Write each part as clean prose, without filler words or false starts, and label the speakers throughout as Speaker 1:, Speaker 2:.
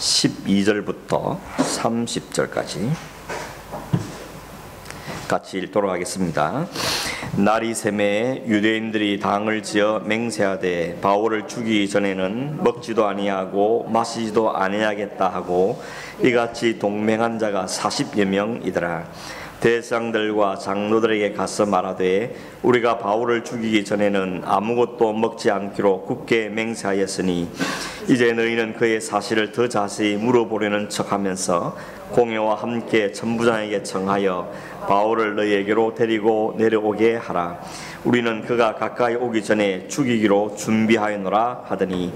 Speaker 1: 12절부터 30절까지 같이 읽도록 하겠습니다. 날이 새매에 유대인들이 당을 지어 맹세하되 바울을 죽이기 전에는 먹지도 아니하고 마시지도 아니하겠다 하고 이같이 동맹한 자가 40여 명이더라. 대장들과 장로들에게 가서 말하되 우리가 바울을 죽이기 전에는 아무것도 먹지 않기로 굳게 맹세하였으니 이제 너희는 그의 사실을 더 자세히 물어보려는 척하면서 공회와 함께 천부장에게 청하여 바울을 너희에게로 데리고 내려오게 하라. 우리는 그가 가까이 오기 전에 죽이기로 준비하였노라 하더니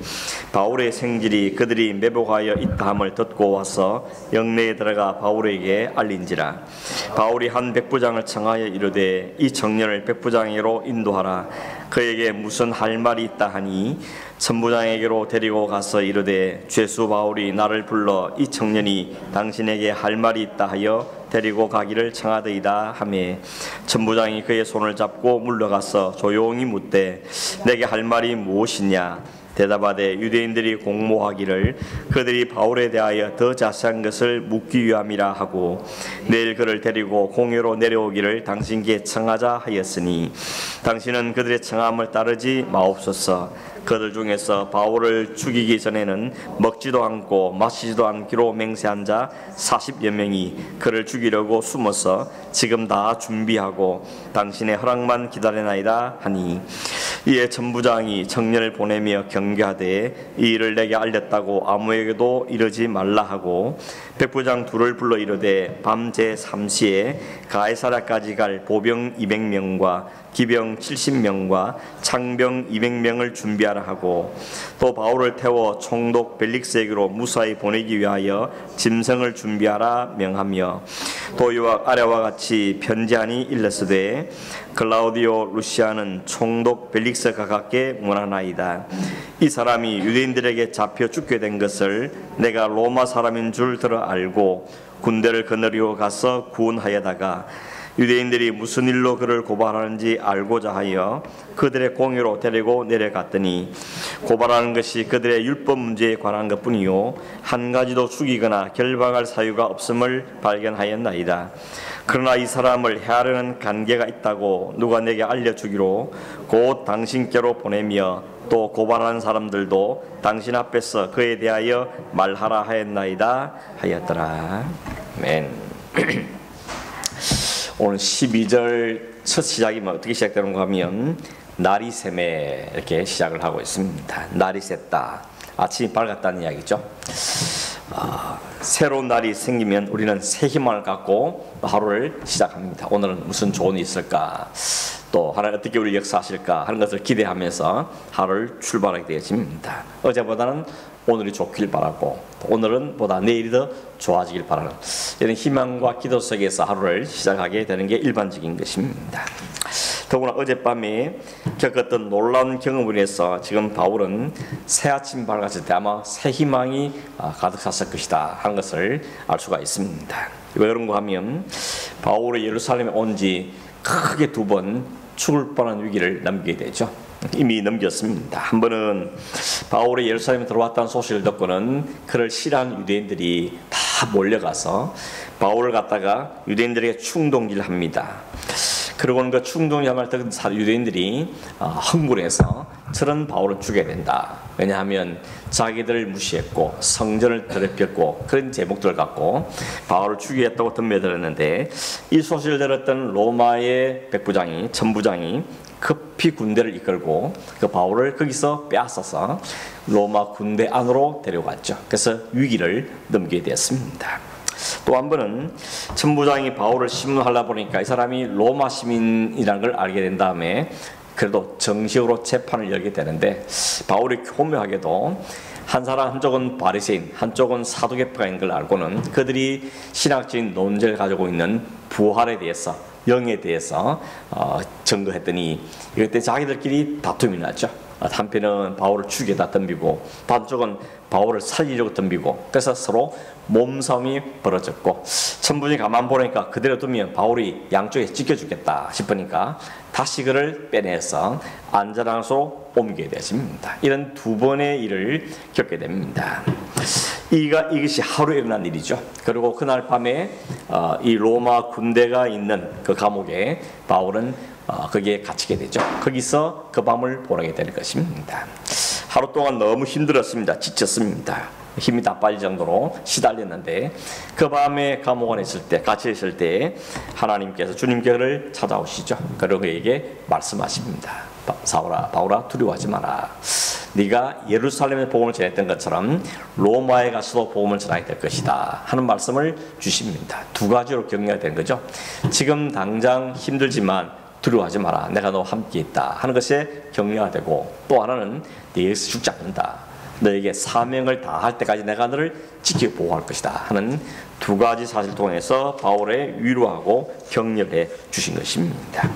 Speaker 1: 바울의 생질이 그들이 매복하여 있다 함을 듣고 와서 영내에 들어가 바울에게 알린지라. 바울이 한 백부장을 청하여 이르되 이 청년을 백부장에게로 인도하라. 그에게 무슨 할 말이 있다 하니 천부장에게로 데리고 가서 이르되 죄수 바울이 나를 불러 이 청년이 당신에게 할 말이 있다 하여 데리고 가기를 청하더이다 하매 천부장이 그의 손을 잡고 물러가서 조용히 묻되 내게 할 말이 무엇이냐. 대답하되 유대인들이 공모하기를 그들이 바울에 대하여 더 자세한 것을 묻기 위함이라 하고 내일 그를 데리고 공회로 내려오기를 당신께 청하자 하였으니 당신은 그들의 청함을 따르지 마옵소서. 그들 중에서 바울을 죽이기 전에는 먹지도 않고 마시지도 않기로 맹세한 자 40여 명이 그를 죽이려고 숨어서 지금 다 준비하고 당신의 허락만 기다리나이다 하니 이에 천부장이 청년을 보내며 경계하되 이 일을 내게 알렸다고 아무에게도 이르지 말라 하고 백부장 둘을 불러 이르되 밤 제3시에 가이사랴까지 갈 보병 200명과 기병 70명과 창병 200명을 준비하라 하고 또 바울을 태워 총독 벨릭스에게로 무사히 보내기 위하여 짐승을 준비하라 명하며 또 이와 아래와 같이 편지하니 일렀으되 클라우디오 루시아는 총독 벨릭스가 가깝게 문하나이다. 이 사람이 유대인들에게 잡혀 죽게 된 것을 내가 로마 사람인 줄 들어 알고 군대를 거느리고 가서 구원하여다가 유대인들이 무슨 일로 그를 고발하는지 알고자 하여 그들의 공회로 데리고 내려갔더니 고발하는 것이 그들의 율법 문제에 관한 것뿐이요 한 가지도 죽이거나 결박할 사유가 없음을 발견하였나이다. 그러나 이 사람을 해하려는 관계가 있다고 누가 내게 알려주기로 곧 당신께로 보내며 또 고발하는 사람들도 당신 앞에서 그에 대하여 말하라 하였나이다 하였더라. 아멘. 오늘 12절 첫 시작이 어떻게 시작되는가 하면 날이 새매 이렇게 시작을 하고 있습니다. 날이 샜다. 아침이 밝았다는 이야기죠. 새로운 날이 생기면 우리는 새 희망을 갖고 하루를 시작합니다. 오늘은 무슨 좋은 일이 있을까? 또 하나님 어떻게 우리 역사하실까 하는 것을 기대하면서 하루를 출발하게 되어집니다. 어제보다는 오늘이 좋길 바라고 오늘은 보다 내일이 더 좋아지길 바라는 이런 희망과 기도 속에서 하루를 시작하게 되는 게 일반적인 것입니다. 더구나 어젯밤에 겪었던 놀라운 경험을 인해서 지금 바울은 새 아침 밝았을 때 아마 새 희망이 가득 찼을 것이다 하는 것을 알 수가 있습니다. 왜 그런가 하면 바울이 예루살렘에 온 지 크게 두 번 죽을 뻔한 위기를 넘기게 되죠. 이미 넘겼습니다. 한 번은 바울이 예루살렘에 들어왔다는 소식을 듣고는 그를 싫어하는 유대인들이 다 몰려가서 바울을 갖다가 유대인들에게 충동질합니다. 그러고는 그 충동질함을 듣는 유대인들이 흥분해서 저런 바울을 죽여야 된다. 왜냐하면 자기들을 무시했고 성전을 더럽혔고 그런 제목들을 갖고 바울을 죽이겠다고 덤벼들었는데 이 소식을 들었던 로마의 백부장이 천부장이 급히 군대를 이끌고 그 바울을 거기서 빼앗아서 로마 군대 안으로 데려갔죠. 그래서 위기를 넘기게 되었습니다. 또 한 번은 천부장이 바울을 심문하려 보니까 이 사람이 로마 시민이라는 걸 알게 된 다음에 그래도 정식으로 재판을 열게 되는데 바울이 교묘하게도 한 사람 한쪽은 바리새인 한쪽은 사두개파인 걸 알고는 그들이 신학적인 논제를 가지고 있는 부활에 대해서 영에 대해서 증거했더니 이때 자기들끼리 다툼이 났죠. 한편은 바울을 죽여다 덤비고 반쪽은 바울을 살리려고 덤비고 그래서 서로 몸싸움이 벌어졌고 천부장이 가만 보니까 그대로 두면 바울이 양쪽에 찢겨 죽겠다 싶으니까 다시 그를 빼내서 안전한 곳으로 옮기게 되었습니다. 이런 두 번의 일을 겪게 됩니다. 이것이 하루에 일어난 일이죠. 그리고 그날 밤에 이 로마 군대가 있는 그 감옥에 바울은 거기에 갇히게 되죠. 거기서 그 밤을 보내게 되는 것입니다. 하루 동안 너무 힘들었습니다. 지쳤습니다. 힘이 다 빠질 정도로 시달렸는데 그 밤에 감옥 안에 있을 때, 갇혀 있을 때 하나님께서 주님께를 찾아오시죠. 그리고 그에게 말씀하십니다. 바울아 두려워하지 마라. 네가 예루살렘에 복음을 전했던 것처럼 로마에 가서도 복음을 전하게 될 것이다 하는 말씀을 주십니다. 두 가지로 격려가 되는 거죠. 지금 당장 힘들지만 두려워하지 마라. 내가 너와 함께 있다 하는 것에 격려가 되고, 또 하나는 네에서 죽지 않는다. 너에게 사명을 다할 때까지 내가 너를 지켜 보호할 것이다 하는 두 가지 사실을 통해서 바울의 위로하고 격려해 주신 것입니다.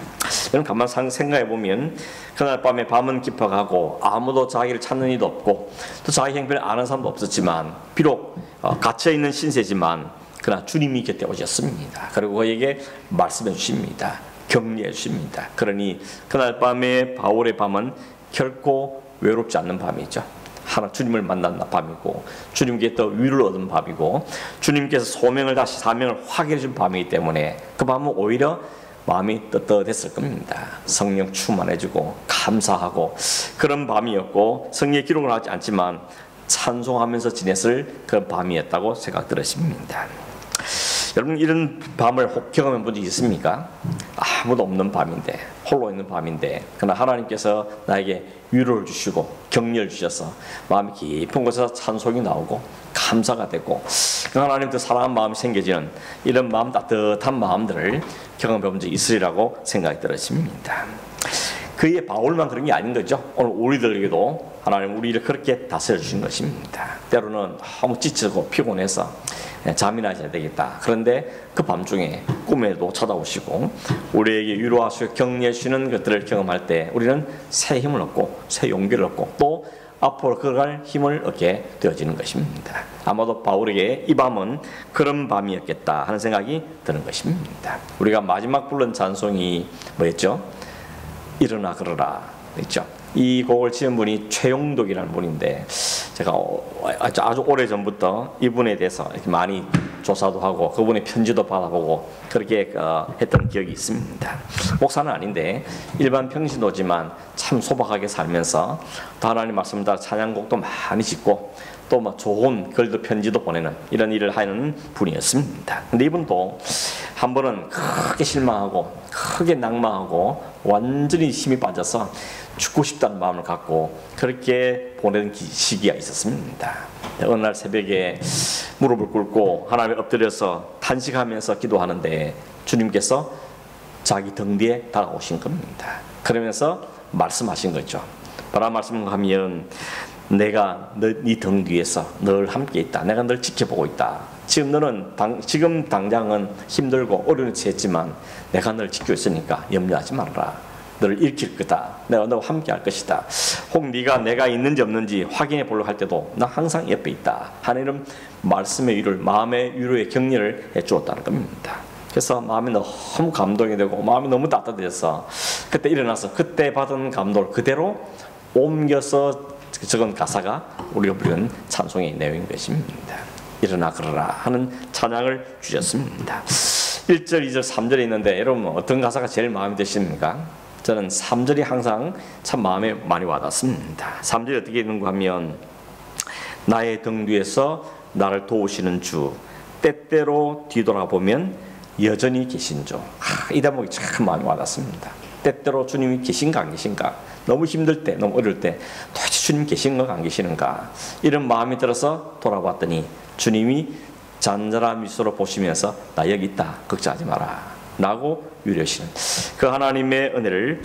Speaker 1: 여러분 가만 생각해 보면 그날 밤에 밤은 깊어가고 아무도 자기를 찾는 이도 없고 또 자기 형편을 아는 사람도 없었지만, 비록 갇혀 있는 신세지만 그러나 주님이 곁에 오셨습니다. 그리고 그에게 말씀해 주십니다. 격려해 주십니다. 그러니 그날 밤에 바울의 밤은 결코 외롭지 않는 밤이죠. 하나 주님을 만난 밤이고, 주님께 또 위로를 얻은 밤이고, 주님께서 사명을 확인해 준 밤이기 때문에 그 밤은 오히려 마음이 떳떳했을 겁니다. 성령 충만해지고 감사하고 그런 밤이었고, 성경에 기록을 하지 않지만 찬송하면서 지냈을 그런 밤이었다고 생각들으십니다. 여러분 이런 밤을 혹 경험해 본 적 있습니까? 아무도 없는 밤인데, 홀로 있는 밤인데, 그러나 하나님께서 나에게 위로를 주시고 격려를 주셔서 마음이 깊은 곳에서 찬송이 나오고 감사가 되고 하나님도 사랑하는 마음이 생겨지는 이런 마음, 따뜻한 마음들을 경험해 본 적이 있으리라고 생각이 들어집니다. 그의 바울만 그런 게 아닌 거죠. 오늘 우리들에게도 하나님 우리를 그렇게 다스려 주신 것입니다. 때로는 너무 지치고 피곤해서 잠이나 자야 되겠다. 그런데 그 밤중에 꿈에도 찾아오시고 우리에게 위로하시고 격려해 주시는 것들을 경험할 때 우리는 새 힘을 얻고 새 용기를 얻고 또 앞으로 걸어갈 힘을 얻게 되어지는 것입니다. 아마도 바울에게 이 밤은 그런 밤이었겠다 하는 생각이 드는 것입니다. 우리가 마지막 부른 찬송이 뭐였죠? 일어나 걸어라 있죠. 이 곡을 지은 분이 최용덕이라는 분인데, 제가 아주 오래전부터 이분에 대해서 이렇게 많이 조사도 하고 그분의 편지도 받아보고 그렇게 했던 기억이 있습니다. 목사는 아닌데 일반 평신도지만 참 소박하게 살면서 또 하나님 말씀 따라 찬양곡도 많이 짓고 또 뭐 좋은 글도 편지도 보내는 이런 일을 하는 분이었습니다. 근데 이분도 한 번은 크게 실망하고 크게 낭망하고 완전히 힘이 빠져서 죽고 싶다는 마음을 갖고 그렇게 보내는 시기가 있었습니다. 어느 날 새벽에 무릎을 꿇고 하나님에 엎드려서 탄식하면서 기도하는데 주님께서 자기 등 뒤에 다가오신 겁니다. 그러면서 말씀하신 거죠. 뭐라 말씀하면 내가 네 등 뒤에서 늘 함께 있다. 내가 널 지켜보고 있다. 지금 당장은 힘들고 어려운 처했지만 내가 널 지키고 있으니까 염려하지 말아라. 너를 일으킬 거다. 내가 너와 함께 할 것이다. 혹 네가 내가 있는지 없는지 확인해 보려고 할 때도 나 항상 옆에 있다. 하나님 말씀의 위로를, 마음의 위로의 격려를 해주었다는 겁니다. 그래서 마음이 너무 감동이 되고 마음이 너무 따뜻해져서 그때 일어나서 그때 받은 감동을 그대로 옮겨서 적은 가사가 우리가 부르는 찬송의 내용인 것입니다. 일어나 걸어라 하는 찬양을 주셨습니다. 1절, 2절, 3절에 있는데 여러분 어떤 가사가 제일 마음에 드십니까? 저는 3절이 항상 참 마음에 많이 와닿습니다. 3절이 어떻게 있는가 하면 나의 등 뒤에서 나를 도우시는 주, 때때로 뒤돌아보면 여전히 계신 주. 이 대목이 참 마음에 와닿습니다. 때때로 주님이 계신가 안 계신가, 너무 힘들 때, 너무 어려울 때 도대체 주님 계신가 안 계시는가, 이런 마음이 들어서 돌아봤더니 주님이 잔잔한 미소로 보시면서 나 여기 있다, 걱정하지 마라 라고 위로하시는 그 하나님의 은혜를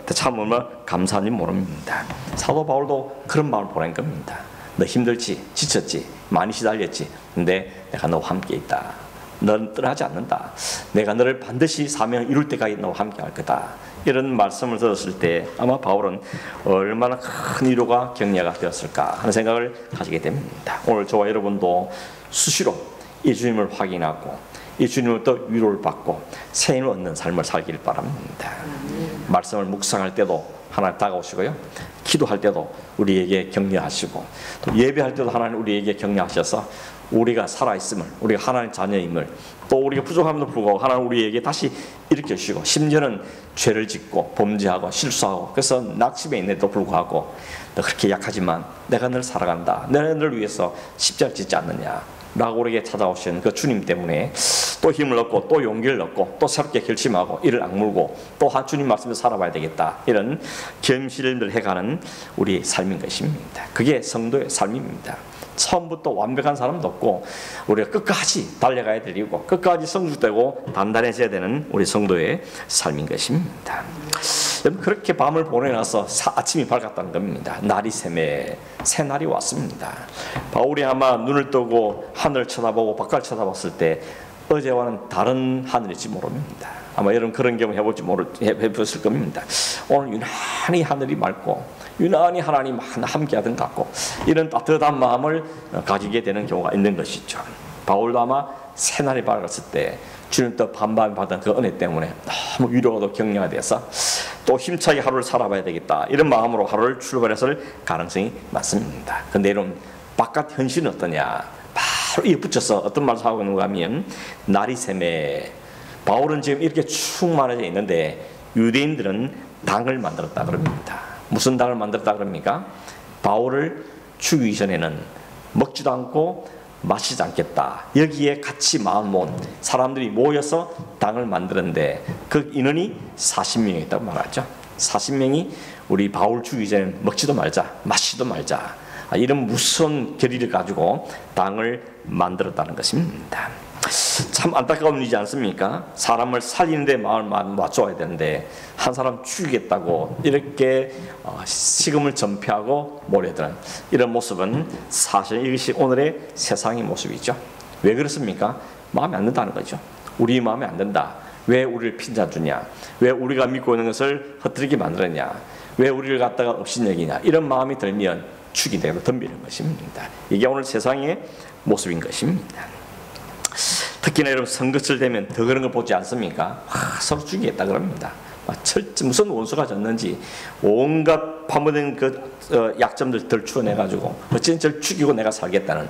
Speaker 1: 참 얼마나 감사한지 모릅니다. 사도 바울도 그런 마음을 보낸 겁니다. 너 힘들지, 지쳤지, 많이 시달렸지, 근데 내가 너와 함께 있다. 넌 떠나지 않는다. 내가 너를 반드시 사명을 이룰 때까지 너와 함께 할 거다. 이런 말씀을 들었을 때 아마 바울은 얼마나 큰 위로가 격려가 되었을까 하는 생각을 가지게 됩니다. 오늘 저와 여러분도 수시로 이 주님을 확인하고 이 주님을 또 위로를 받고 새 힘을 얻는 삶을 살기를 바랍니다. 말씀을 묵상할 때도 하나님 다가오시고요. 기도할 때도 우리에게 격려하시고 또 예배할 때도 하나님 우리에게 격려하셔서 우리가 살아있음을, 우리가 하나님 자녀임을, 또 우리가 부족함에도 불구하고 하나님 우리에게 다시 일으켜주시고, 심지어는 죄를 짓고 범죄하고 실수하고 그래서 낙심에 있는데도 불구하고 너 그렇게 약하지만 내가 널 사랑한다, 내가 너를 위해서 십자가를 짓지 않느냐 라고 우리에게 찾아오신 그 주님 때문에 또 힘을 얻고 또 용기를 얻고 또 새롭게 결심하고 이를 악물고 또 한 주님 말씀에 살아봐야 되겠다, 이런 겸실을 해가는 우리 삶인 것입니다. 그게 성도의 삶입니다. 처음부터 완벽한 사람도 없고 우리가 끝까지 달려가야 될 이유고 끝까지 성숙되고 단단해져야 되는 우리 성도의 삶인 것입니다. 여러분, 그렇게 밤을 보내나서 아침이 밝았다는 겁니다. 날이 새매 새날이 왔습니다. 바울이 아마 눈을 뜨고 하늘을 쳐다보고 바깥을 쳐다봤을 때 어제와는 다른 하늘일지 모릅니다. 아마 여러분 그런 경험 해보실 겁니다. 오늘 유난히 하늘이 맑고 유난히 하나님 함께하던 것 같고 이런 따뜻한 마음을 가지게 되는 경우가 있는 것이죠. 바울도 아마 새날이 밝았을 때 주님부터 반밤에 받은 그 은혜 때문에 너무 위로가 격려가 돼서 또 힘차게 하루를 살아봐야 되겠다, 이런 마음으로 하루를 출발했을 가능성이 많습니다. 근데 여러분, 바깥 현실은 어떠냐? 바로 이에 붙여서 어떤 말을 하고 있는가 하면 날이 새매, 바울은 지금 이렇게 충만해져 있는데 유대인들은 당을 만들었다 그럽니다. 무슨 당을 만들었다 그럽니까? 바울을 죽이기 전에는 먹지도 않고 마시지 않겠다, 여기에 같이 마음 모은 사람들이 모여서 당을 만드는데 그 인원이 40명이었다고 말하죠. 40명이 우리 바울 죽이기 전에 먹지도 말자 마시지도 말자, 이런 무서운 결의를 가지고 당을 만들었다는 것입니다. 참 안타까운 일이지 않습니까? 사람을 살리는데 마음을 맞춰야 되는데 한 사람 죽이겠다고 이렇게 식음을 전폐하고 몰려드는 이런 모습은 사실 이것이 오늘의 세상의 모습이죠. 왜 그렇습니까? 마음에 안 든다는 거죠. 우리 마음에 안 든다. 왜 우리를 핀잔주냐? 왜 우리가 믿고 있는 것을 흩뜨리게 만들었냐? 왜 우리를 갖다가 업신여기냐? 이런 마음이 들면 죽이대로 덤비는 것입니다. 이게 오늘 세상의 모습인 것입니다. 특히나 여러분, 선거철 되면 더 그런 걸 보지 않습니까? 서로 죽이겠다 그럽니다. 무슨 원수가 졌는지 온갖 파묻은 그 약점들 덜추어내가지고 어쨌든 저를 죽이고 내가 살겠다는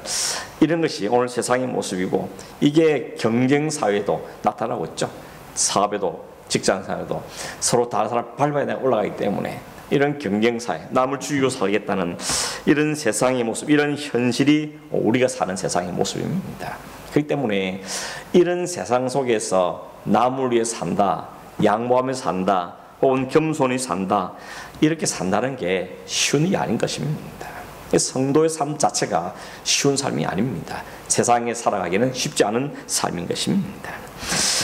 Speaker 1: 이런 것이 오늘 세상의 모습이고, 이게 경쟁사회도 나타나고 있죠. 사업에도 직장사회도 서로 다른 사람 밟아야 내가 올라가기 때문에 이런 경쟁사회, 남을 죽이고 살겠다는 이런 세상의 모습, 이런 현실이 우리가 사는 세상의 모습입니다. 그렇기 때문에 이런 세상 속에서 남을 위해 산다, 양보하며 산다, 혹은 겸손히 산다, 이렇게 산다는 게 쉬운 일이 아닌 것입니다. 성도의 삶 자체가 쉬운 삶이 아닙니다. 세상에 살아가기는 쉽지 않은 삶인 것입니다.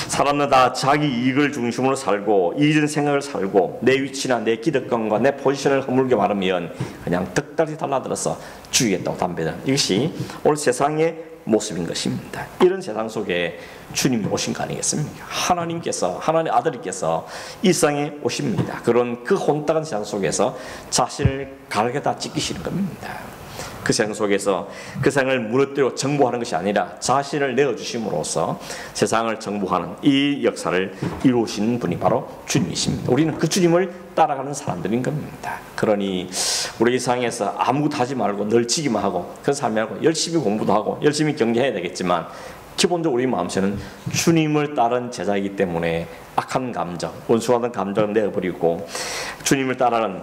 Speaker 1: 사람은 다 자기 이익을 중심으로 살고 이기적인 생각을 살고 내 위치나 내 기득권과 내 포지션을 허물게 말하면 그냥 득달이 달라들어서 죽이겠다고 담배는, 이것이 오늘 세상의 모습인 것입니다. 이런 세상 속에 주님이 오신 거 아니겠습니까? 하나님께서, 하나님 아들께서 이 세상에 오십니다. 그런 그 혼탁한 세상 속에서 자신을 가르게다 찢기시는 겁니다. 그 세상 속에서 그 세상을 무너뜨리고 정복하는 것이 아니라 자신을 내어주심으로써 세상을 정복하는 이 역사를 이루시는 분이 바로 주님이십니다. 우리는 그 주님을 따라가는 사람들인 겁니다. 그러니 우리 이 세상에서 아무것도 하지 말고 늘 지기만 하고 그런 삶이 아니고 열심히 공부도 하고 열심히 경제해야 되겠지만 기본적으로 우리 마음속에는 주님을 따른 제자이기 때문에 악한 감정, 원수하던 감정을 내어버리고 주님을 따르는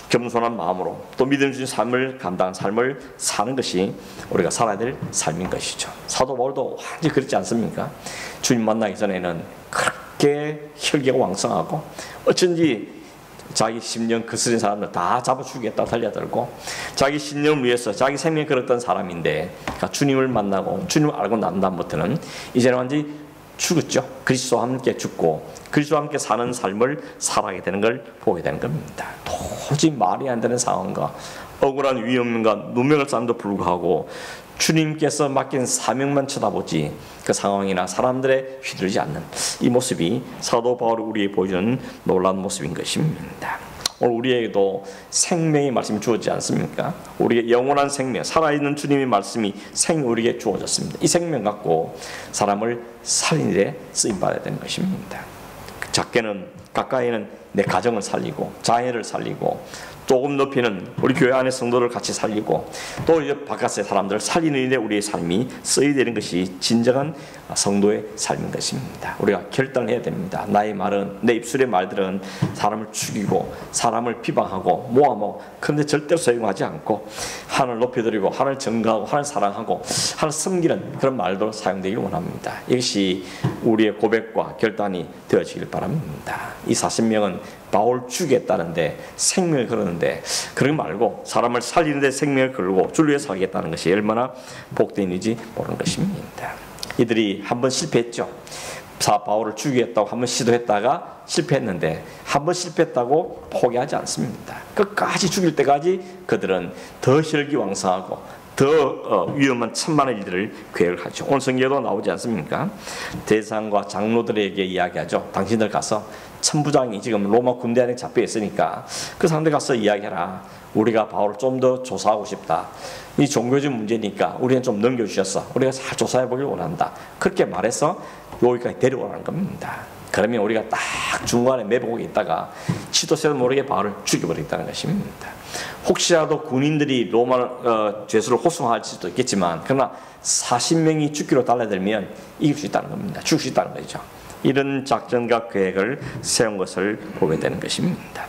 Speaker 1: 겸손한 마음으로 또 믿음 주신 삶을 감당한 삶을 사는 것이 우리가 살아야 될 삶인 것이죠. 사도 바울도 완전히 그렇지 않습니까? 주님 만나기 전에는 그렇게 혈기가 왕성하고 어쩐지 자기 심령 거스린 사람들 다 잡아 죽이겠다 달려들고 자기 신념을 위해서 자기 생명을 걸었던 사람인데 주님을 만나고 주님을 알고 난 다음부터는 이제는 완전히 죽었죠. 그리스도와 함께 죽고 그리스도와 함께 사는 삶을 살아가게 되는 걸 보게 되는 겁니다. 도저히 말이 안 되는 상황과 억울한 위험과 누명을 쌓는데도 불구하고 주님께서 맡긴 사명만 쳐다보지 그 상황이나 사람들에 휘둘리지 않는 이 모습이 사도 바울이 우리에게 보여주는 놀라운 모습인 것입니다. 오늘 우리에게도 생명의 말씀이 주어지지 않습니까? 우리의 영원한 생명, 살아있는 주님의 말씀이 우리에게 주어졌습니다. 이 생명 갖고 사람을 살리는 데 쓰임받아야 되는 것입니다. 작게는 가까이는 내 가정을 살리고 자녀를 살리고 조금 높이는 우리 교회 안의 성도를 같이 살리고 또 이제 바깥의 사람들을 살리는 일에 우리의 삶이 써야 되는 것이 진정한 성도의 삶인 것입니다. 우리가 결단해야 됩니다. 나의 말은, 내 입술의 말들은 사람을 죽이고 사람을 비방하고 모함하고, 그런데 절대로 소용하지 않고 하나님을 높여드리고 하나님을 증거하고 하나님을 사랑하고 하나님을 섬기는 그런 말도 사용되기를 원합니다. 이것이 우리의 고백과 결단이 되어지길 바랍니다. 이 40명은 바울 죽이겠다는데 생명을 걸었는데, 그러지 말고 사람을 살리는데 생명을 걸고 주를 위해서 하겠다는 것이 얼마나 복된 일인지 모르는 것입니다. 이들이 한번 실패했죠. 바울을 죽이겠다고 한번 시도했다가 실패했는데, 한번 실패했다고 포기하지 않습니다. 끝까지 죽일 때까지 그들은 더 혈기왕성하고 더 위험한 천만의 일들을 계획을 하죠. 오늘 성경에도 나오지 않습니까? 대상과 장로들에게 이야기하죠. 당신들 가서 천부장이 지금 로마 군대 안에 잡혀 있으니까 그 사람들 가서 이야기해라. 우리가 바울을 좀 더 조사하고 싶다. 이 종교적 문제니까 우리는 좀 넘겨주셔서 우리가 잘 조사해 보길 원한다. 그렇게 말해서 여기까지 데려오라는 겁니다. 그러면 우리가 딱 중간에 매복에 있다가 치도새도 모르게 바울을 죽여버리겠다는 것입니다. 혹시라도 군인들이 로마 죄수를 호송할 수도 있겠지만, 그러나 40명이 죽기로 달라들면 이길 수 있다는 겁니다. 죽을 수 있다는 거죠. 이런 작전과 계획을 세운 것을 보게 되는 것입니다.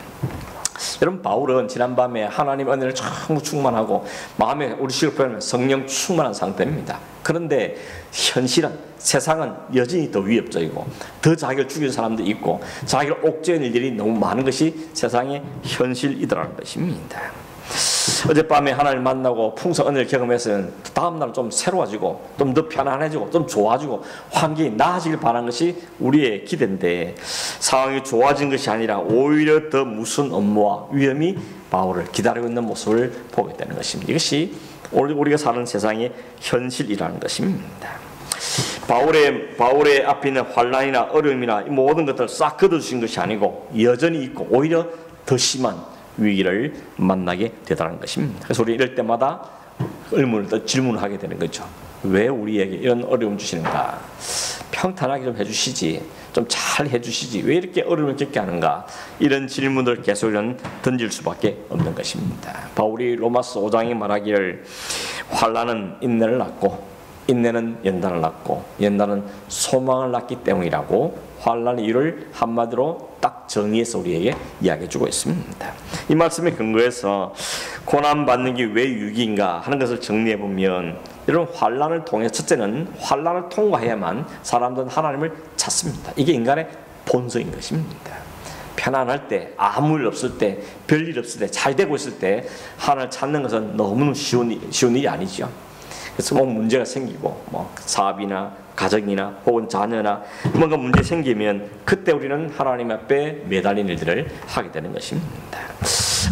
Speaker 1: 여러분, 바울은 지난밤에 하나님의 은혜를 전부 충만하고 마음에 우리 식을 표현하면 성령 충만한 상태입니다. 그런데 현실은, 세상은 여전히 더 위협적이고 더 자기를 죽이는 사람도 있고 자기를 옥죄하는 일들이 너무 많은 것이 세상의 현실이더라는 것입니다. 어젯밤에 하나님을 만나고 풍성 은혜를 경험해서 다음날 좀 새로워지고 좀 더 편안해지고 좀 좋아지고 환경이 나아지길 바라는 것이 우리의 기대인데, 상황이 좋아진 것이 아니라 오히려 더 무슨 업무와 위험이 바울을 기다리고 있는 모습을 보게 되는 것입니다. 이것이 우리가 사는 세상의 현실이라는 것입니다. 바울의 앞에 있는 환난이나 어려움이나 이 모든 것들을 싹 걷어주신 것이 아니고 여전히 있고 오히려 더 심한 위기를 만나게 되다는 것입니다. 그래서 우리 이럴 때마다 의문을 질문을 하게 되는 거죠. 왜 우리에게 이런 어려움 주시는가? 평탄하게 좀 해주시지, 좀 잘 해주시지, 왜 이렇게 어려움을 겪게 하는가? 이런 질문을 계속 던질 수밖에 없는 것입니다. 바울이 로마서 5장에 말하기를 환난은 인내를 낳고 인내는 연단을 낳고 연단은 소망을 낳기 때문이라고 환난의 이유를 한마디로 딱 정리해서 우리에게 이야기해주고 있습니다. 이 말씀에 근거해서 고난받는 게 왜 유기인가 하는 것을 정리해보면, 이런 환난을 통해 첫째는 환난을 통과해야만 사람들은 하나님을 찾습니다. 이게 인간의 본성인 것입니다. 편안할 때, 아무 일 없을 때, 별일 없을 때, 잘 되고 있을 때 하나님을 찾는 것은 너무너무 쉬운 일이 아니죠. 그래서 뭐 문제가 생기고 사업이나 가정이나 혹은 자녀나 뭔가 문제 생기면 그때 우리는 하나님 앞에 매달린 일들을 하게 되는 것입니다.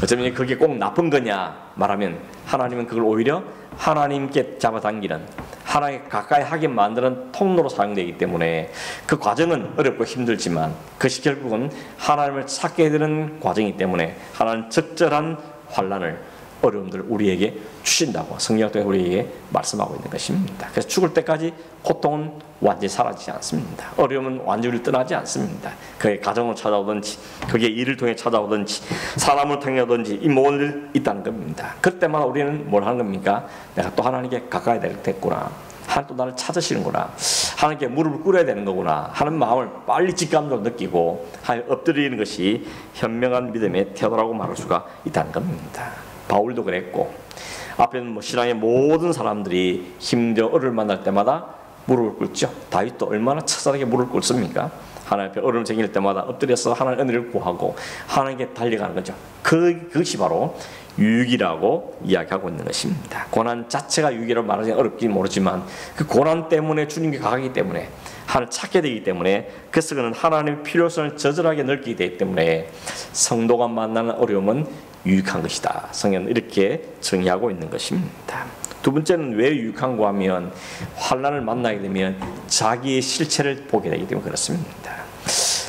Speaker 1: 어쩌면 그게 꼭 나쁜 거냐 말하면, 하나님은 그걸 오히려 하나님께 잡아당기는, 하나님께 가까이 하게 만드는 통로로 사용되기 때문에 그 과정은 어렵고 힘들지만 그것이 결국은 하나님을 찾게 되는 과정이기 때문에 하나님은 적절한 환난을, 어려움들을 우리에게 주신다고 성경 통해 우리에게 말씀하고 있는 것입니다. 그래서 죽을 때까지 고통은 완전히 사라지지 않습니다. 어려움은 완전히 떠나지 않습니다. 그게 가정을 찾아오든지, 그게 일을 통해 찾아오든지, 사람을 통해 오든지 이 모든 일이 있다는 겁니다. 그때마다 우리는 뭘 하는 겁니까? 내가 또 하나님께 가까이 됐구나, 하나님 또 나를 찾으시는구나, 하나님께 무릎을 꿇어야 되는 거구나 하는 마음을 빨리 직감적으로 느끼고 엎드리는 것이 현명한 믿음의 태도라고 말할 수가 있다는 겁니다. 바울도 그랬고, 앞에는 신앙의 모든 사람들이 힘들어 어려움을 만날 때마다 무릎을 꿇죠. 다윗도 얼마나 처절하게 무릎을 꿇습니까? 하나님 앞에 어려움 생길 때마다 엎드려서 하나님의 은혜를 구하고 하나님께 달려가는 거죠. 그것이 바로 유익이라고 이야기하고 있는 것입니다. 고난 자체가 유익이라고 말하기 어렵긴 모르지만 그 고난 때문에 주님께 가기 때문에 하나님을 찾게 되기 때문에, 그래서 그는 하나님의 필요성을 저절하게 느끼게 되기 때문에 성도가 만나는 어려움은 유익한 것이다. 성경은 이렇게 정의하고 있는 것입니다. 두 번째는 왜 유익한가 하면, 환난을 만나게 되면 자기의 실체를 보게 되기 때문에 그렇습니다.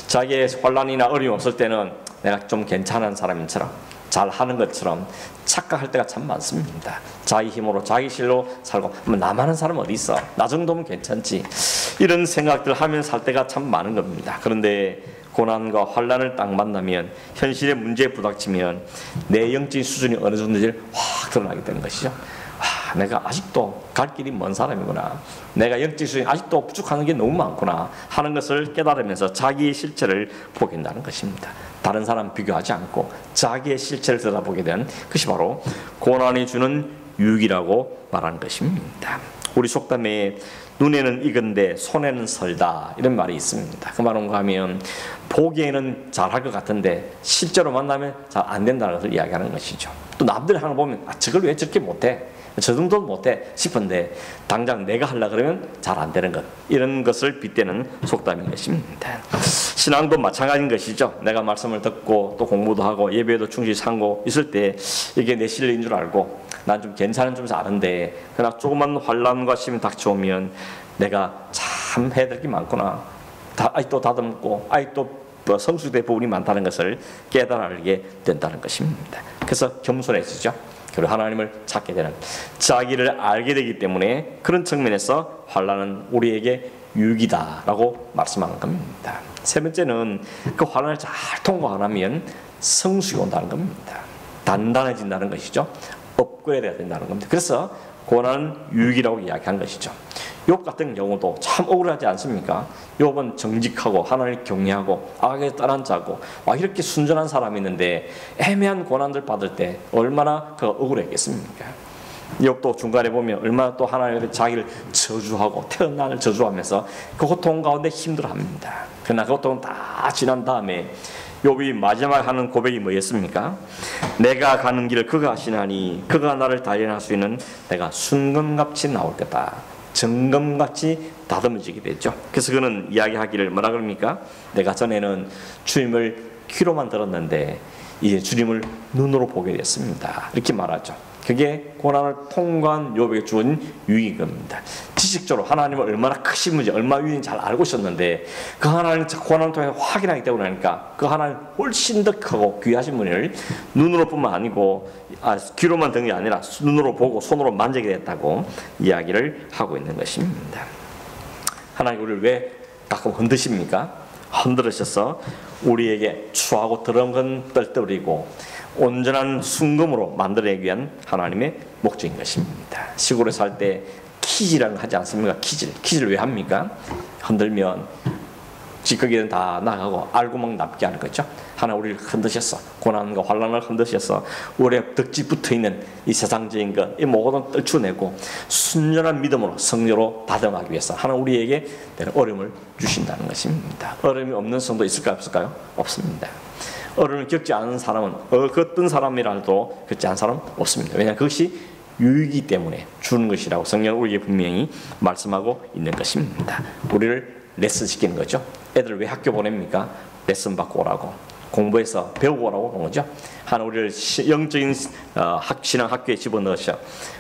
Speaker 1: 자기의 환난이나 어려움이 없을 때는 내가 좀 괜찮은 사람처럼, 잘하는 것처럼 착각할 때가 참 많습니다. 자기 힘으로 자기 실로 살고, 나만 하는 사람은 어디 있어, 나 정도면 괜찮지, 이런 생각들 하면서 살 때가 참 많은 겁니다. 그런데 고난과 환난을 딱 만나면, 현실의 문제에 부닥치면 내 영적인 수준이 어느 정도인지를 확 드러나게 되는 것이죠. 내가 아직도 갈 길이 먼 사람이구나, 내가 영적 수준이 아직도 부족한 게 너무 많구나 하는 것을 깨달으면서 자기의 실체를 보게 된다는 것입니다. 다른 사람 비교하지 않고 자기의 실체를 들여다보게 되는 것이 바로 고난이 주는 유익이라고 말하는 것입니다. 우리 속담에 눈에는 익은데 손에는 설다, 이런 말이 있습니다. 그 말은 뭔가 하면 보기에는 잘할 것 같은데 실제로 만나면 잘 안 된다는 것을 이야기하는 것이죠. 또 남들이 하는 거 보면 저걸 왜 저렇게 못해, 저 정도는 못해 싶은데 당장 내가 하려고 그러면 잘 안 되는 것, 이런 것을 빗대는 속담인 것입니다. 신앙도 마찬가지인 것이죠. 내가 말씀을 듣고 또 공부도 하고 예배에도 충실히 삼고 있을 때 이게 내 실력인 줄 알고 난 좀 괜찮은 줄 아는데, 그러나 조그만 환난과 시험이 닥쳐오면 내가 참 해야 될 게 많구나, 아직도 다듬고 아직도 성숙된 부분이 많다는 것을 깨달아 알게 된다는 것입니다. 그래서 겸손해지죠. 그리고 하나님을 찾게 되는, 자기를 알게 되기 때문에 그런 측면에서 환난은 우리에게 유익이다라고 말씀하는 겁니다. 세 번째는 그 환난을 잘 통과하면 성숙이 온다는 겁니다. 단단해진다는 것이죠. 업그레이드가 된다는 겁니다. 그래서 고난은 유익이라고 이야기한 것이죠. 욥 같은 경우도 참 억울하지 않습니까? 욥은 정직하고 하나님을 경외하고 악에 떠난 자고 이렇게 순전한 사람이 있는데 애매한 고난들 받을 때 얼마나 그가 억울했겠습니까? 욥도 중간에 보면 얼마나 또 하나님의 자기를 저주하고 태어난을 저주하면서 그 고통 가운데 힘들어합니다. 그러나 그 고통은 다 지난 다음에 욥이 마지막 하는 고백이 뭐였습니까? 내가 가는 길을 그가 아시나니 그가 나를 단련할 수 있는 내가 순금같이 나올 때다, 정금같이 다듬어지게 됐죠. 그래서 그는 이야기하기를 뭐라 그럽니까? 내가 전에는 주님을 귀로만 들었는데 이제 주님을 눈으로 보게 됐습니다, 이렇게 말하죠. 그게 고난을 통과한 욥에게 주은 유익인 겁니다. 지식적으로 하나님을 얼마나 크신지 얼마나 유익인지 잘 알고 있었는데 그 하나님 고난을 통해 확인하게 되고 나니까 그 하나님 훨씬 더 크고 귀하신 분을 눈으로 뿐만 아니고 귀로만 듣는 게 아니라 눈으로 보고 손으로 만지게 됐다고 이야기를 하고 있는 것입니다. 하나님 우리를 왜 가끔 흔드십니까? 흔들으셔서 우리에게 추하고 더러운 건 떨떠버리고 온전한 순금으로 만들어내기 위한 하나님의 목적인 것입니다. 시골에 살 때 키질이라는 거 하지 않습니까? 키질 왜 합니까? 흔들면 찌꺼기는 다 나가고 알구멍 남게 하는 거죠. 하나님 우리를 흔드셨어. 고난과 환난을 흔드셔서 우리의 덕지 붙어있는 이 세상적인 것, 이 모든 떨쳐내고 순전한 믿음으로 성령으로 다듬하기 위해서 하나님 우리에게 어려움을 주신다는 것입니다. 어려움이 없는 성도 있을까요? 없을까요? 없습니다. 어려움을 겪지 않은 사람은 어떤 사람이라도 겪지 않은 사람은 없습니다. 왜냐하면 그것이 유익이기 때문에 주는 것이라고 성경은 우리에게 분명히 말씀하고 있는 것입니다. 우리를 레슨 시키는 거죠. 애들 왜 학교 보냅니까? 레슨 받고 오라고, 공부해서 배우고 오라고 하는 거죠. 하나님 우리를 영적인 신앙 학교에 집어넣으셔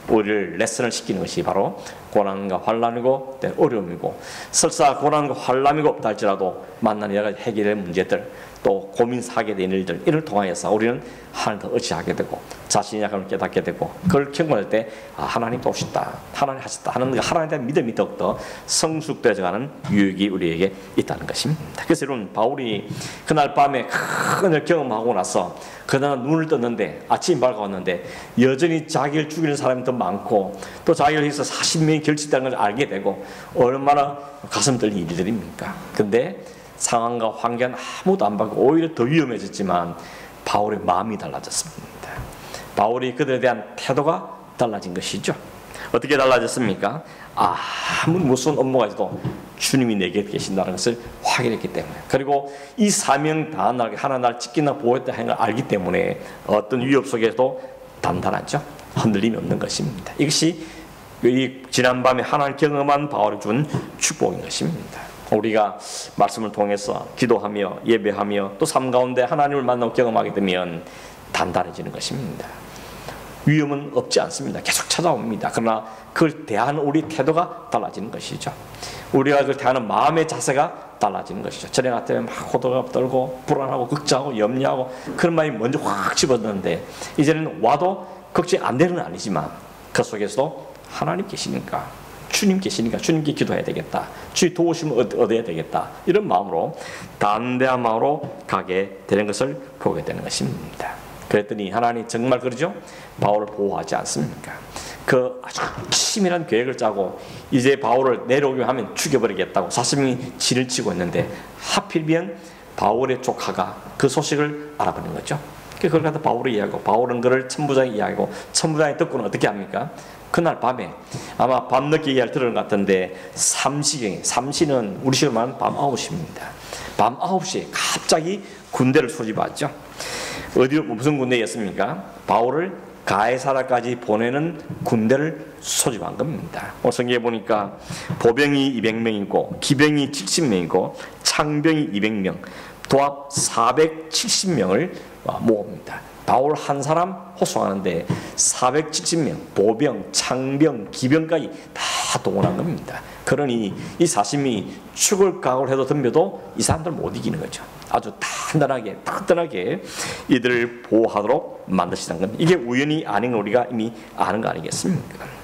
Speaker 1: 우리를 레슨을 시키는 것이 바로 고난과 환난이고 어려움이고, 설사 고난과 환난이고 없다 할지라도 만나는 여러 가지 해결의 문제들, 또 고민하게 된 일들, 이를 통하여서 우리는 하나님을 더 의지하게 되고 자신의 약함을 깨닫게 되고, 그걸 경험할 때 하나님 도우셨다, 하나님 하셨다 하는 하나님에 대한 믿음이 더욱더 성숙되어가는 유익이 우리에게 있다는 것입니다. 그래서 여러분, 바울이 그날 밤에 큰 일 경험하고 나서 그날 눈을 떴는데 아침이 밝아왔는데 여전히 자기를 죽이는 사람이 더 많고 또 자기를 위해서 40명이 결집되는 걸 알게 되고 얼마나 가슴 떨리는 일들입니까? 근데 상황과 환경은 아무도 안 받고 오히려 더 위험해졌지만 바울의 마음이 달라졌습니다. 바울이 그들에 대한 태도가 달라진 것이죠. 어떻게 달라졌습니까? 아무리 무슨 업무가 있어도 주님이 내게 계신다는 것을 확인했기 때문에, 그리고 이 사명 다한 날 하나 날 지키나 보호했다 하는 걸 알기 때문에 어떤 위협 속에서도 단단하죠. 흔들림이 없는 것입니다. 이것이 이 지난밤에 하나님 경험한 바울이 준 축복인 것입니다. 우리가 말씀을 통해서 기도하며 예배하며 또 삶 가운데 하나님을 만나고 경험하게 되면 단단해지는 것입니다. 위험은 없지 않습니다. 계속 찾아옵니다. 그러나 그걸 대하는 우리 태도가 달라지는 것이죠. 우리가 그걸 대하는 마음의 자세가 달라지는 것이죠. 전에 같으면 막 호들갑 떨고 불안하고 걱정하고 염려하고 그런 마음이 먼저 확 집어드는데 이제는 와도 걱정이 안 되는 건 아니지만 그 속에서도 하나님 계시니까 주님 계시니까 주님께 기도해야 되겠다. 주의 도우심을 얻어야 되겠다. 이런 마음으로 담대한 마음으로 가게 되는 것을 보게 되는 것입니다. 그랬더니 하나님 정말 그러죠? 바울을 보호하지 않습니까? 그 아주 치밀한 계획을 짜고 이제 바울을 내려오기만 하면 죽여버리겠다고 사슴이 진을 치고 있는데 하필이면 바울의 조카가 그 소식을 알아보는 거죠. 그걸 갖다 바울이 이야기하고 바울은 그를 천부장이 이야기하고 천부장이 듣고는 어떻게 합니까? 그날 밤에 아마 밤늦게 이야기를 들은 것 같은데 삼시경에, 삼시는 우리 식으로 말하면 밤 9시입니다. 밤 9시에 갑자기 군대를 소집하죠. 어디 무슨 군대였습니까? 바울을 가이사라까지 보내는 군대를 소집한 겁니다. 성경에 보니까 보병이 200명이고 기병이 70명이고 창병이 200명, 도합 470명을 모읍니다. 바울 한 사람 호송하는데 470명, 보병, 창병, 기병까지 다 동원한 겁니다. 그러니 이 사심이 죽을 각오를 해도 덤벼도 이 사람들 못 이기는 거죠. 아주 단단하게 이들을 보호하도록 만드시는 겁니다. 이게 우연이 아닌 걸 우리가 이미 아는 거 아니겠습니까?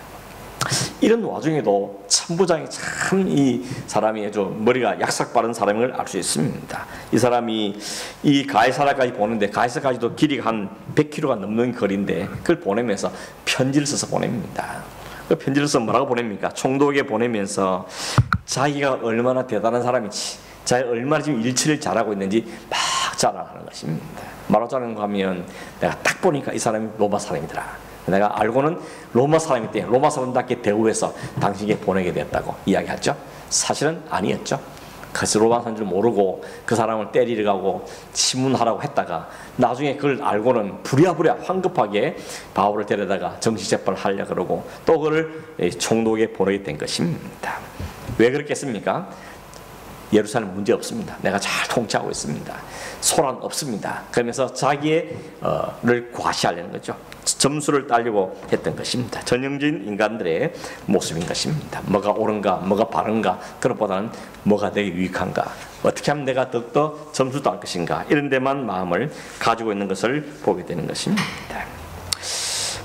Speaker 1: 이런 와중에도 천부장이 참 이 사람이 아주 머리가 약삭 빠른 사람인 걸 알 수 있습니다. 이 사람이 이 가이사라까지 보는데 가이사라까지도 길이가 한 100km가 넘는 거리인데 그걸 보내면서 편지를 써서 보냅니다. 그 편지를 써서 뭐라고 보냅니까? 총독에게 보내면서 자기가 얼마나 대단한 사람인지, 자기가 얼마나 지금 일치를 잘하고 있는지 막 자랑하는 것입니다. 말하자는 거 하면 내가 딱 보니까 이 사람이 로마 사람이더라. 내가 알고는 로마 사람이기 때문에 로마 사람답게 대우해서 당신에게 보내게 됐다고 이야기하죠. 사실은 아니었죠. 그래서 로마 사람인 줄 모르고 그 사람을 때리러 가고 신문하라고 했다가 나중에 그걸 알고는 부랴부랴 황급하게 바울을 데려다가 정식재판을 하려고 그러고 또 그를 총독에게 보내게 된 것입니다. 왜 그렇겠습니까? 예루살렘 문제 없습니다. 내가 잘 통치하고 있습니다. 소란 없습니다. 그러면서 자기를 과시하려는 거죠. 점수를 따려고 했던 것입니다. 전형적인 인간들의 모습인 것입니다. 뭐가 옳은가, 뭐가 바른가, 그것보다는 뭐가 되게 유익한가, 어떻게 하면 내가 더욱더 점수 딸 것인가, 이런 데만 마음을 가지고 있는 것을 보게 되는 것입니다.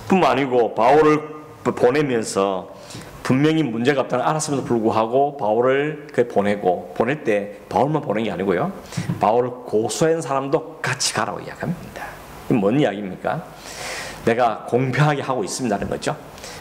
Speaker 1: 뿐만 아니고 바울을 보내면서 분명히 문제가 없다는 알았음에도 불구하고 바울을 보낼 때 바울만 보낸 게 아니고요, 바울을 고소한 사람도 같이 가라고 이야기합니다. 이게 뭔 이야기입니까? 내가 공평하게 하고 있습니다는 거죠.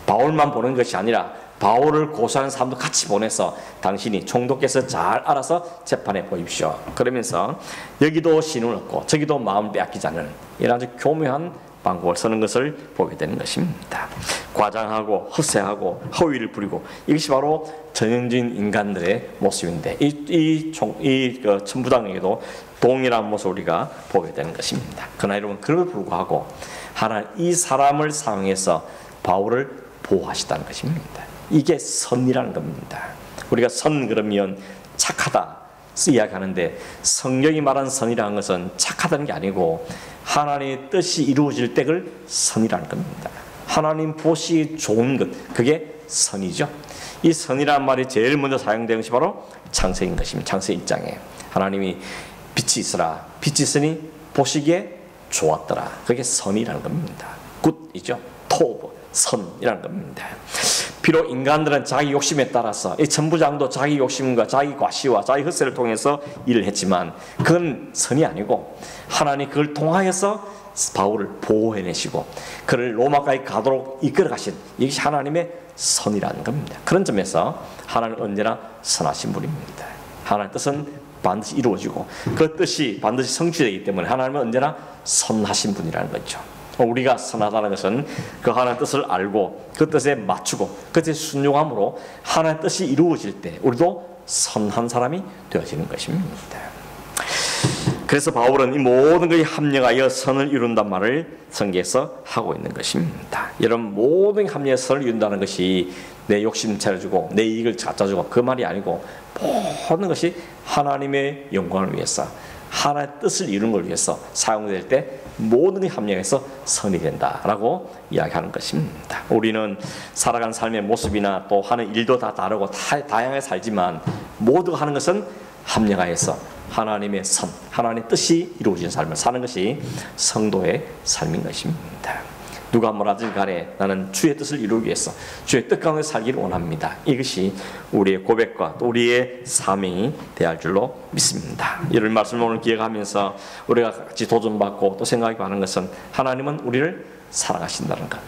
Speaker 1: 바울만 보낸 것이 아니라 바울을 고소하는 사람도 같이 보내서 당신이 총독께서 잘 알아서 재판해 보십시오. 그러면서 여기도 신을 얻고 저기도 마음을 빼앗기지 않는 이런 아주 교묘한 방법을 쓰는 것을 보게 되는 것입니다. 과장하고 허세하고 허위를 부리고 이것이 바로 전형적인 인간들의 모습인데 이 천부장에게도 동일한 모습을 우리가 보게 되는 것입니다. 그러나 여러분, 그럼에도 불구하고 하나님 이 사람을 사용해서 바울을 보호하시다는 것입니다. 이게 선이라는 겁니다. 우리가 선 그러면 착하다 이야기하는데 성경이 말하는 선이라는 것은 착하다는 게 아니고 하나님의 뜻이 이루어질 때를 선이라는 겁니다. 하나님 보시 좋은 것, 그게 선이죠. 이 선이라는 말이 제일 먼저 사용되는 것이 바로 창세인 것입니다. 창세 1장에 하나님이 빛이 있으라, 빛이 있으니 보시기에 좋았더라. 그게 선이라는 겁니다. 굿이죠. 토브, 선이라는 겁니다. 비록 인간들은 자기 욕심에 따라서 이 천부장도 자기 욕심과 자기 과시와 자기 헛세를 통해서 일을 했지만 그건 선이 아니고 하나님 그걸 통하여서 바울을 보호해내시고 그를 로마까지 가도록 이끌어 가신 이것이 하나님의 선이라는 겁니다. 그런 점에서 하나님은 언제나 선하신 분입니다. 하나님의 뜻은 반드시 이루어지고 그 뜻이 반드시 성취되기 때문에 하나님은 언제나 선하신 분이라는 거죠. 우리가 선하다는 것은 그 하나님의 뜻을 알고 그 뜻에 맞추고 그 뜻에 순종함으로 하나님의 뜻이 이루어질 때 우리도 선한 사람이 되어지는 것입니다. 그래서 바울은 이 모든 것이 합력하여 선을 이룬단 말을 성경에서 하고 있는 것입니다. 이런 모든 합력해서 선을 이룬다는 것이 내 욕심 차려주고 내 이익을 갖다주고 그 말이 아니고 모든 것이 하나님의 영광을 위해서 하나님의 뜻을 이루는 걸 위해서 사용될 때 모든 것이 합력해서 선이 된다라고 이야기하는 것입니다. 우리는 살아가는 삶의 모습이나 또 하는 일도 다 다르고 다양하게 살지만 모두가 하는 것은 합력하여서 하나님의 선, 하나님의 뜻이 이루어진 삶을 사는 것이 성도의 삶인 것입니다. 누가 뭐라든 간에 나는 주의 뜻을 이루기 위해서 주의 뜻 가운데 살기를 원합니다. 이것이 우리의 고백과 또 우리의 사명이 되어야 할 줄로 믿습니다. 이런 말씀을 오늘 기억하면서 우리가 같이 도전받고 또 생각하는 것은 하나님은 우리를 사랑하신다는 것,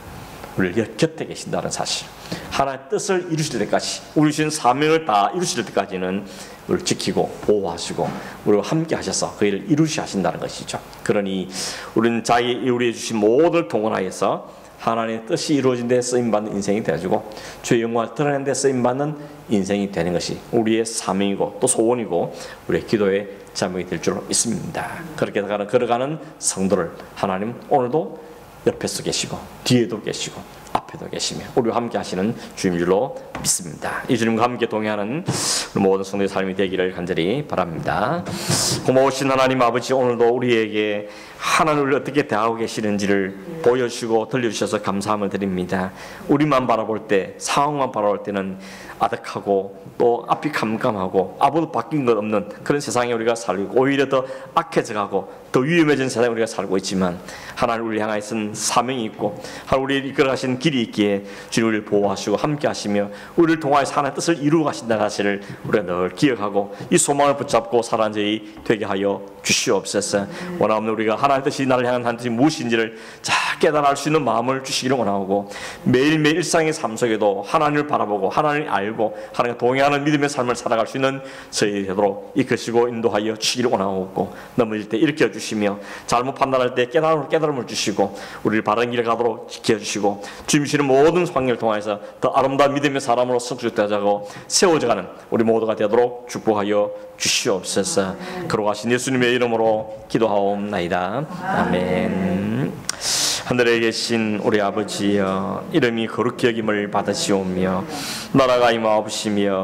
Speaker 1: 우리를 곁에 계신다는 사실, 하나님의 뜻을 이루실 때까지, 우리 주신 사명을 다 이루실 때까지는 우리를 지키고 보호하시고 우리와 함께 하셔서 그 일을 이루셔야 하신다는 것이죠. 그러니 우리는 우리의 주신 모든 동원하여서 하나님의 뜻이 이루어진 데 쓰임받는 인생이 되어지고 주의 영광을 드러내는 데 쓰임받는 인생이 되는 것이 우리의 사명이고 또 소원이고 우리의 기도의 제목이 될 줄로 믿습니다. 그렇게 걸어가는 성도를 하나님 오늘도 옆에서 계시고 뒤에도 계시고 앞에도 계시며 우리와 함께 하시는 주님인 줄로 믿습니다. 이 주님과 함께 동행하는 우리 모든 성도의 삶이 되기를 간절히 바랍니다. 고마우신 하나님 아버지, 오늘도 우리에게 하나님을 어떻게 대하고 계시는지를 보여주시고 들려주셔서 감사함을 드립니다. 우리만 바라볼 때, 상황만 바라볼 때는 아득하고 또 앞이 캄캄하고 아무도 바뀐 것 없는 그런 세상에 우리가 살고 오히려 더 악해져가고 더 위험해진 세상에 우리가 살고 있지만 하나님 우리를 향하여선 사명이 있고 하나님 우리를 이끌어가신 길이 있기에 주님 우리를 보호하시고 함께 하시며 우리를 통하여서 하나님의 뜻을 이루어 가신다는 사실을 우리가 늘 기억하고 이 소망을 붙잡고 살아가는 저희 되게 하여 주시옵소서. 원하옵는 우리가 하나님의 뜻이 나를 향한 한 뜻이 무엇인지를 잘 깨달아 알 수 있는 마음을 주시기를 원하고 매일매일 일상의 삶 속에도 하나님을 바라보고 하나님을 알고 하나님과 동행하는 믿음의 삶을 살아갈 수 있는 저희 되도록 이끄시고 인도하여 주시기를 원하고 넘어질 때 일으켜 주시며 잘못 판단할 때 깨달음을 주시고 우리를 바른 길을 가도록 지켜주시고 주님 주시는 모든 환경을 통해서 더 아름다운 믿음의 사람으로 성숙되자고 세워져가는 우리 모두가 되도록 축복하여 주시옵소서. 걸어가신 예수님의 이름으로 기도하옵나이다. 아멘. 하늘에 계신 우리 아버지여, 이름이 거룩히 여김을 받으시오며 나라가 임하옵시며